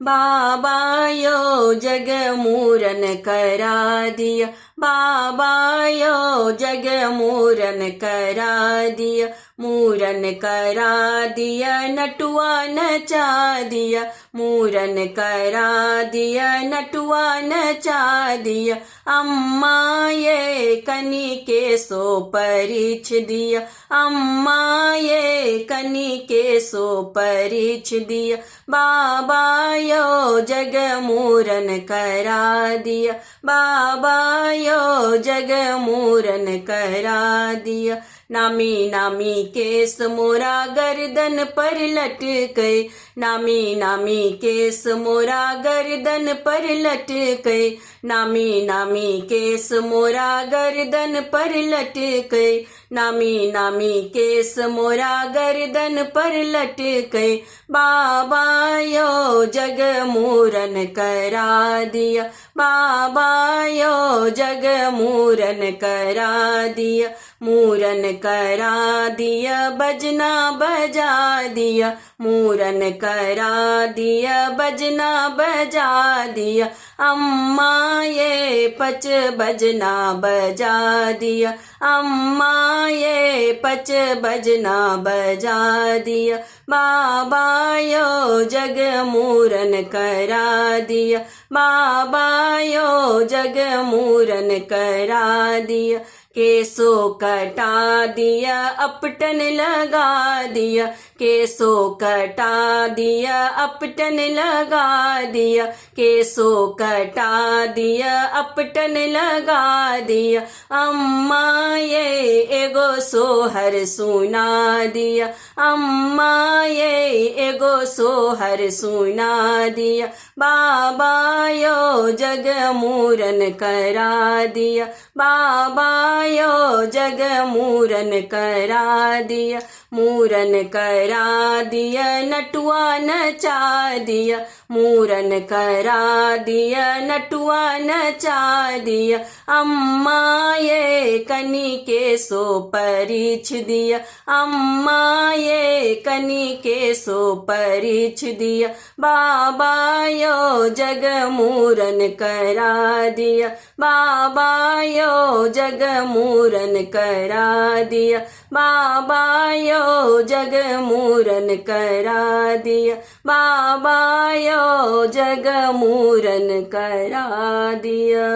बाबा यो जग मूरन करा दिया, बाबा यो जग मूरन करा दिया, मूरन करा दिया नटुआ नचा दिया, मूरन करा दिया नटुआ नचा दिया। अम्मा ये कनी के सो परिछ दिया, अम्मा ये कनी के सो परिछ दिया। बाबा यो जग मूरन करा दिया, बाबा यो जग मूरन करा दिया। नामी नामी केस मोरा गर्दन पर लटके, नामी नामी केस मोरा गर्दन पर लटके, नामी नामी केस मोरा गर्दन पर लटके, नामी नामी केस मोरा गर्दन पर लटके। बाबा यो जग मूरन करा दिया, बाबा यो जग मूरन करा दिया, मूरन करा दिया बजना बजा दिया, मूरन करा दिया बजना बजा दिया। अम्मा ये पच बजना बजा दिया, अम्मा ये पच बजना बजा दिया। बाबा यो जग मूरन करा दिया, बाबा यो जग मूरन करा दिया। केसो कटा दिया अपटन लगा दिया, केसो कटा दिया अपटन लगा दिया, केसो कटा दिया अपटन लगा दिया। अम्मा ये एगो सोहर सुना दिया, अम्मा ये एगो सोहर सुना दिया। बाबा यो जग मूरन करा दिया, बाबा यो जग मूरन करा दिया, मूरन करा दिया नटुआ नचा दिया, मूरन करा दिया नटुआ नचा दिया। अम्मा ये कनी के सो परिछ दिया, अम्मा ये कनी के सो परिछ दिया। बाबा यो जग मूरन करा दिया, बाबा यो जग मूरन करा दिया, बाबा यो जग मूरन करा दिया, बाबा यो जग मूरन करा दिया।